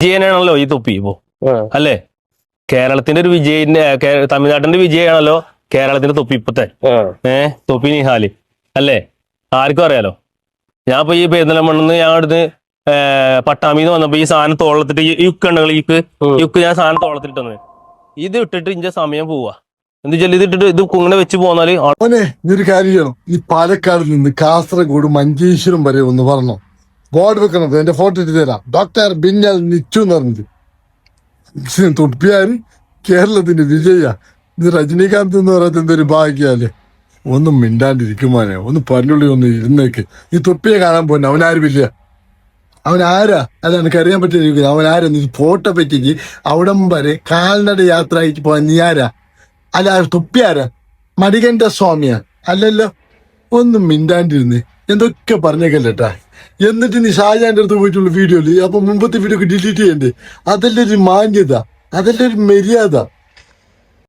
വിജയനാണല്ലോ ഈ തൊപ്പി ഇപ്പോ അല്ലേ? കേരളത്തിന്റെ ഒരു വിജയന്റെ തമിഴ്നാട്ടിന്റെ വിജയാണല്ലോ കേരളത്തിന്റെ തൊപ്പി ഇപ്പത്തെ തൊപ്പി നിഹാല് അല്ലേ? ആർക്കും അറിയാലോ. ഞാൻ ഇപ്പൊ ഈ പെരുന്തൽമണ്ണെന്ന് ഞാൻ അവിടുന്ന് പട്ടാമിന്ന് വന്നപ്പോ ഈ സാധനം തോളത്തിട്ട് യുക്കുണ്ടല്ലോ യുക്ക് ഞാൻ സാധനം തോളത്തിട്ട് വന്നത് ഇത് ഇട്ടിട്ട് ഇന്റെ സമയം പോവാ. എന്താ വെച്ചാൽ ഇത് ഇട്ടിട്ട് ഇത് ഇങ്ങനെ വെച്ച് പോന്നാല് ഒരു കാര്യം ചെയ്യണം. ഈ പാലക്കാട് നിന്ന് കാസർഗോഡ് മഞ്ചേശ്വരം വരെ ഒന്ന് പറഞ്ഞോ, ബോർഡ് വെക്കണത് എന്റെ ഫോട്ടോ ഇട്ട് തരാം. ഡോക്ടർ ബിന്നൽ നിച്ചു എന്ന് പറഞ്ഞത് തൊപ്പിയാര് കേരളത്തിന്റെ വിജയ. ഇത് രജനീകാന്ത് എന്ന് പറയുന്നത് എന്തൊരു ഭാഗ്യല്ലേ. ഒന്നും മിണ്ടാണ്ടിരിക്കുമാനെ, ഒന്ന് പല്ലുള്ളി ഒന്ന് ഇരുന്നേക്ക്. ഈ തൊപ്പിയെ കാണാൻ പോന്നെ അവനാരുമില്ല. അവനാരാ? അത് എനിക്കറിയാൻ പറ്റിയിരിക്കുന്നു. അവനാരാ? ഫോട്ടോ പറ്റിക്ക് അവിടം വരെ കാൽനട യാത്ര ആയിട്ട് പോവാൻ നീ ആരാ? അല്ല, തൊപ്പിയാരാ? മടികണ്ഠ സ്വാമിയാ? അല്ലല്ലോ. ഒന്നും മിണ്ടാണ്ടിരുന്ന് എന്തൊക്കെ പറഞ്ഞേക്കല്ലേട്ടാ. എന്നിട്ട് നീ ഷാജാന്റെ അടുത്ത് പോയിട്ടുള്ള വീഡിയോയില് അപ്പൊ മുമ്പത്തെ വീഡിയോ ഒക്കെ ഡിലീറ്റ് ചെയ്യണ്ടേ? അതല്ലേ ഒരു മാന്യത, അതല്ലേ ഒരു മര്യാദ.